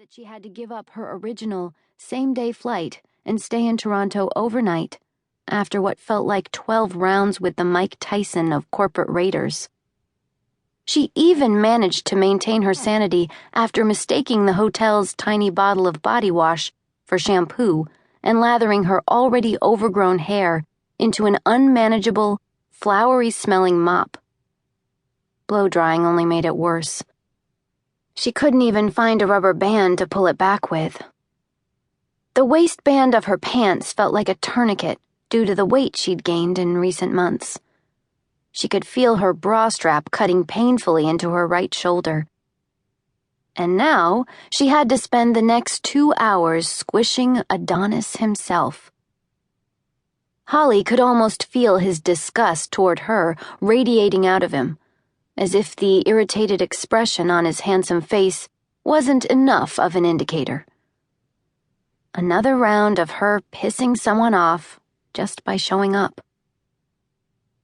that she had to give up her original same-day flight and stay in Toronto overnight after what felt like 12 rounds with the Mike Tyson of corporate raiders. She even managed to maintain her sanity after mistaking the hotel's tiny bottle of body wash for shampoo and lathering her already overgrown hair into an unmanageable, flowery-smelling mop. Blow-drying only made it worse. She couldn't even find a rubber band to pull it back with. The waistband of her pants felt like a tourniquet due to the weight she'd gained in recent months. She could feel her bra strap cutting painfully into her right shoulder. And now she had to spend the next 2 hours squishing Adonis himself. Holly could almost feel his disgust toward her radiating out of him, as if the irritated expression on his handsome face wasn't enough of an indicator. Another round of her pissing someone off just by showing up.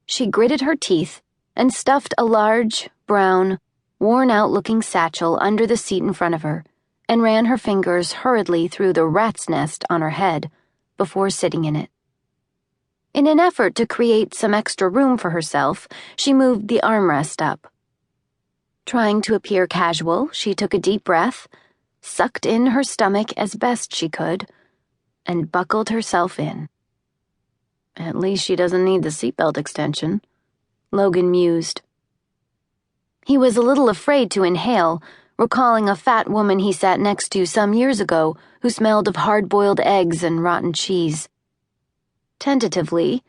She gritted her teeth and stuffed a large, brown, worn-out-looking satchel under the seat in front of her and ran her fingers hurriedly through the rat's nest on her head before sitting in it. In an effort to create some extra room for herself, she moved the armrest up. Trying to appear casual, she took a deep breath, sucked in her stomach as best she could, and buckled herself in. At least she doesn't need the seatbelt extension, Logan mused. He was a little afraid to inhale, recalling a fat woman he sat next to some years ago who smelled of hard-boiled eggs and rotten cheese. Tentatively,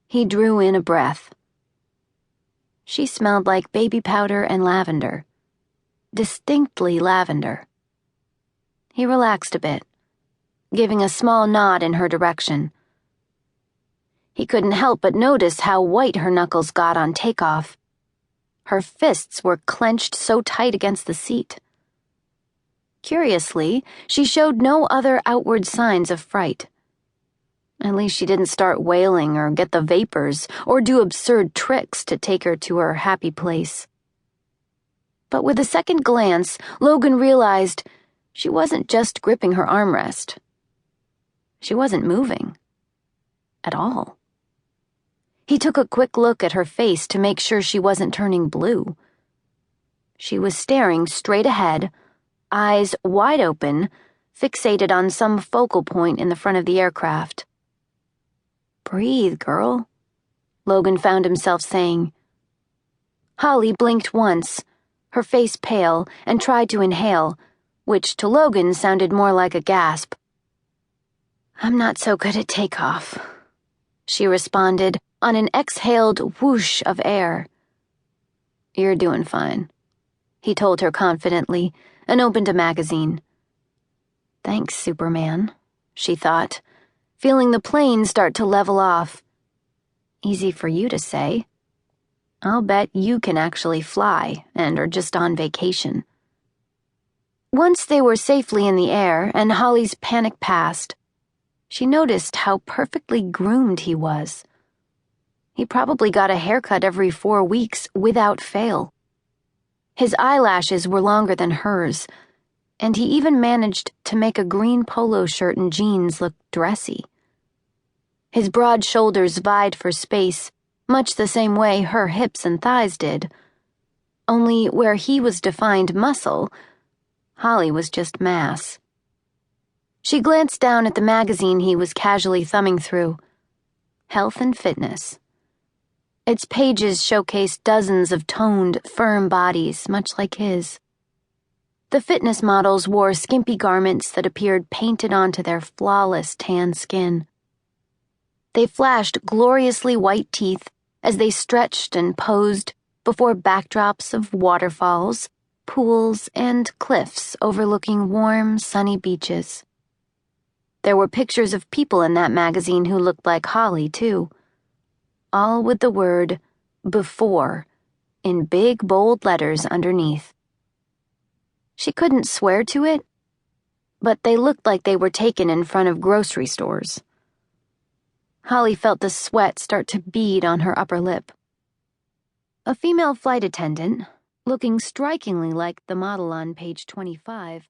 he drew in a breath. She smelled like baby powder and lavender. Distinctly lavender. He relaxed a bit, giving a small nod in her direction. He couldn't help but notice how white her knuckles got on takeoff. Her fists were clenched so tight against the seat. Curiously, she showed no other outward signs of fright. At least she didn't start wailing or get the vapors or do absurd tricks to take her to her happy place. But with a second glance, Logan realized she wasn't just gripping her armrest. She wasn't moving. At all. He took a quick look at her face to make sure she wasn't turning blue. She was staring straight ahead, eyes wide open, fixated on some focal point in the front of the aircraft. "Breathe, girl," Logan found himself saying. Holly blinked once, her face pale, and tried to inhale, which to Logan sounded more like a gasp. "I'm not so good at takeoff," she responded on an exhaled whoosh of air. "You're doing fine," he told her confidently, and opened a magazine. "Thanks, Superman," she thought, feeling the plane start to level off. Easy for you to say. I'll bet you can actually fly and are just on vacation. Once they were safely in the air and Holly's panic passed, she noticed how perfectly groomed he was. He probably got a haircut every 4 weeks without fail. His eyelashes were longer than hers, and he even managed to make a green polo shirt and jeans look dressy. His broad shoulders vied for space, much the same way her hips and thighs did. Only where he was defined muscle, Holly was just mass. She glanced down at the magazine he was casually thumbing through. Health and Fitness. Its pages showcased dozens of toned, firm bodies, much like his. The fitness models wore skimpy garments that appeared painted onto their flawless tan skin. They flashed gloriously white teeth as they stretched and posed before backdrops of waterfalls, pools, and cliffs overlooking warm, sunny beaches. There were pictures of people in that magazine who looked like Holly, too. All with the word "before" in big, bold letters underneath. She couldn't swear to it, but they looked like they were taken in front of grocery stores. Holly felt the sweat start to bead on her upper lip. A female flight attendant, looking strikingly like the model on page 25,